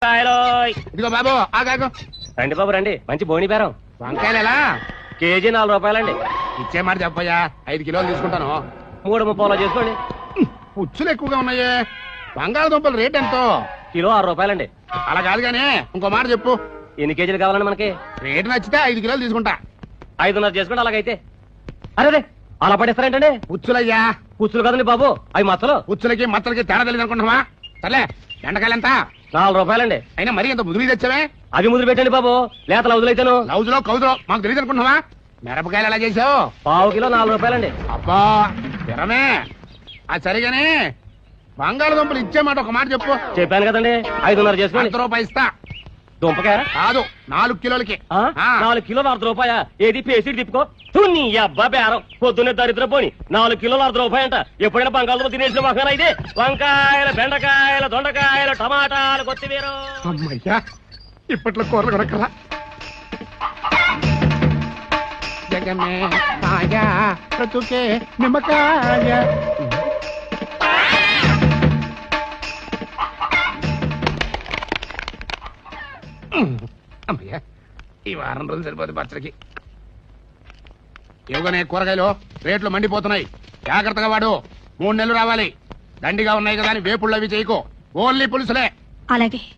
ఇదిగో బాబు ఆగాగు. రండి బాబు రండి, మంచి బోని బేరం. వంకాయలు ఎలా కేజీ 4 రూపాయలండి. ఇచ్చే మాట చెప్పయ్యా, 5 కిలోలు తీసుకుంటాను. 3.30 చేసుకోండి. పుచ్చులు ఎక్కువగా ఉన్నాయే. బంగాళదుంపల రేట్ ఎంతో? కిలో 6 రూపాయలండి. అలా కాదు గానీ ఇంకో మాట చెప్పు. ఎన్ని కేజీలు కావాలండి మనకి? రేటు నచ్చితే 5 కిలోలు తీసుకుంటా. 5.5 చేసుకోండి. అలాగైతే అరే అలా పడేస్తారేంటండి? పుచ్చులయ్యా. పుచ్చులు కదండి బాబు, అవి మచ్చలు. పుచ్చులకి మచ్చలకి తేడా తెలియదు అనుకుంటున్నావా? సర్లే, బెండకాయలు ఎంత? 4 రూపాయలండి. అయినా మరీ ఎంత ముదిరి తెచ్చావే? అవి ముదురు పెట్టండి బాబు, లేత లౌజులైతేను. లౌజులో కౌజులో మాకు తెలియదు అనుకుంటున్నావా? మిరపకాయలు ఎలా చేసావు? పావు కిలో 4 రూపాయలండి. అబ్బా తిరమే. అది సరిగానే బంగాళదుంపలు ఇచ్చే మాట ఒక మాట చెప్పు. చెప్పాను కదండి, 5.5 చేసుకోండి. 100 రూపాయలు ఇస్తా. దుంపకాయ కాదు, 4 కిలోలకి. 4 కిలోలు 100 రూపాయ. ఏది పేసి తిప్పుకో. నీ అబ్బా బేరం పొద్దున్నే దరిద్ర పోని. 4 కిలోలు 100 రూపాయ అంట. ఎప్పుడైనా బంగాళదుంప తినేసిన మహానా ఇది? వంకాయలు, బెండకాయలు, దొండకాయలు, టమాటాలు, కొత్తిమీర. అమ్మయ్యా, ఇప్పట్లో కూరలు కొనక్కలా. జగమే మాయా బ్రతుకే నిమ్మకాయ. అమ్మయ్యా, ఈ వారం రోజులు సరిపోతుంది పచ్చడికి. ఇవ్వగానే కూరగాయలు రేట్లు మండిపోతున్నాయి. జాగ్రత్తగా వాడు. 3 నెలలు రావాలి. దండిగా ఉన్నాయి కదా అని వేపుళ్ళు అవి చేయకు. ఓన్లీ పులుసులే. అలాగే.